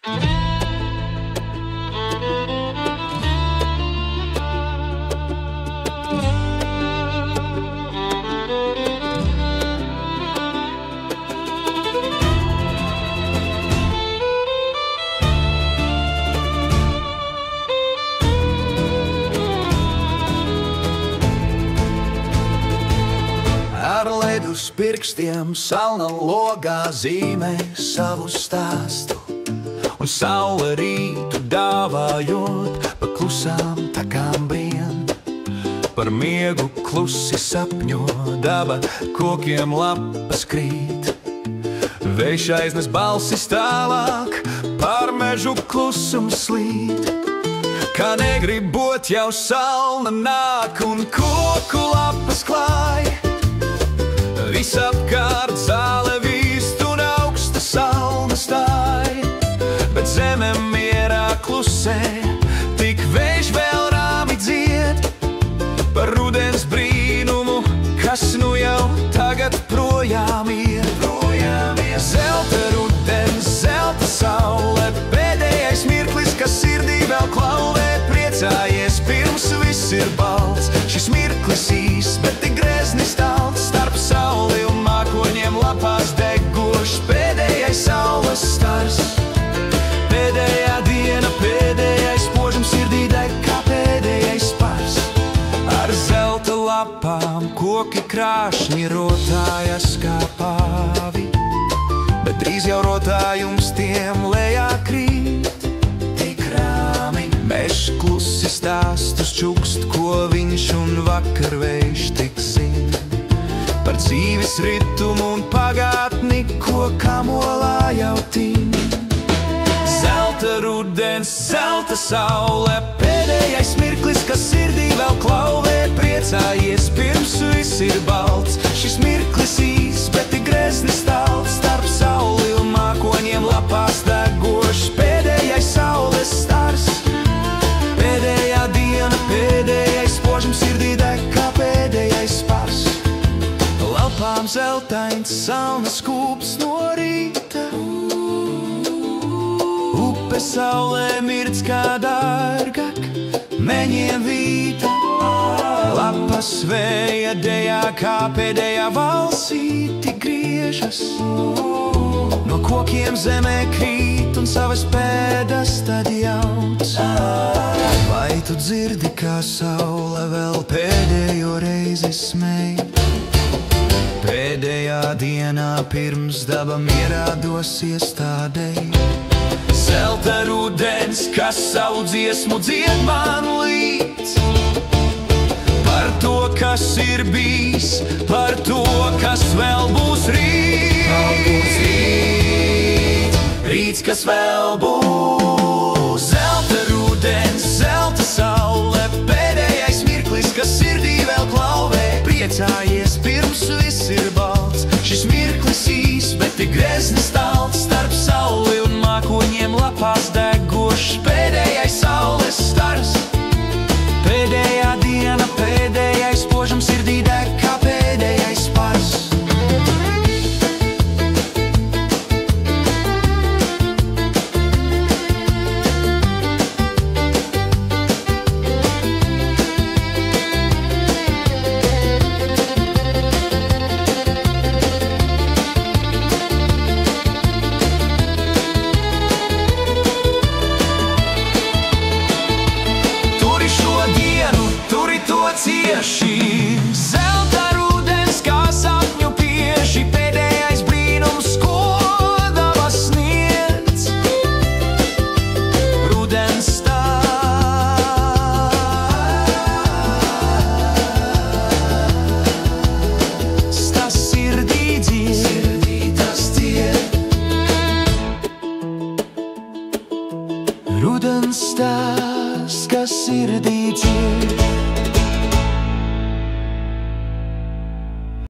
Ar ledu uz pirkstiem salna logā zīmē savu stāstu, un saule rītu dāvājot pa klusām takām brien. Par miegu klusi sapņo daba, kokiem lapas krīt. Vējš aiznes balsis tālāk, pār mežu klusums slīd. Kā negribot jau salna nāk un koku lapas klāj. Visapkārt zāle vīst un augsta salna stāj, bet zeme mierā klusē, tik vējš vēl rāmi dzied par rudens brīnumu, kas nu jau tagad projām iet. Zelta rudens, zelta saule, pēdējais mirklis, kas sirdī vēl klauvē. Priecājies pirms viss ir balts, šis mirklis īs, bet tik greznis talts. Starp sauli un mākoņiem lapās degošs pēdējais saules stars. Pēdējā diena, pēdējais požums sirdī deg kā pēdējais spars. Ar zelta lapām koki krāšņi rotājas kā pāvi, bet drīz jau rotājums tiem lejā krīt. Tik rāmi mežs klusi stāstus čukst, ko viņš un vakar vējš tik zin. Par dzīves ritumu un pagātni, ko kamolā jau tin. Zelta rudens, zelta saule, pēdējais mirklis, kas sirdī vēl klauvē. Priecājies pirms viss ir balts, šis mirklis īs, bet tik greznis talts. Starp sauli un mākoņiem lapās degošs pēdējais saules stars. Pēdējā diena, pēdējais požums sirdī deg kā pēdējais spars. Lapām zeltains salnas kūps no rīta, upe saulē mirdz kā dārgak, meņiem vīta. Lapas vēja dejā kā pēdējā valsīti griežas, no kokiem zemē krīt un savas pēdas tad jauc. Vai tu dzirdi, kā saule vēl pēdējo reizi smej? Pēdējā dienā pirms daba mierā dosies tādēļ. Zelta rudens, kas savu dziesmu dzied man līdz, par to, kas ir bijis, par to, kas vēl būs rīt. Rīts, kas vēl būs. Zelta rudens, zelta saule, pēdējais mirklis, kas sirdī vēl klauvē. Priecājies pirms viss ir balts, šis mirklis īs, bet tik greznis talts. Starp sauli un mākoņiem lapās degošs pēdējais saules stars. Pēdējā diena, pēdējais požums sirdī deg kā pēdējais spars. Cieši zelta rudens, kā sapņu pieši, pēdējais brīnums, ko daba sniedz. Rudens tas sirdī dzied, sirdī tas dzied. Rudens tas, kas sirdī dzied.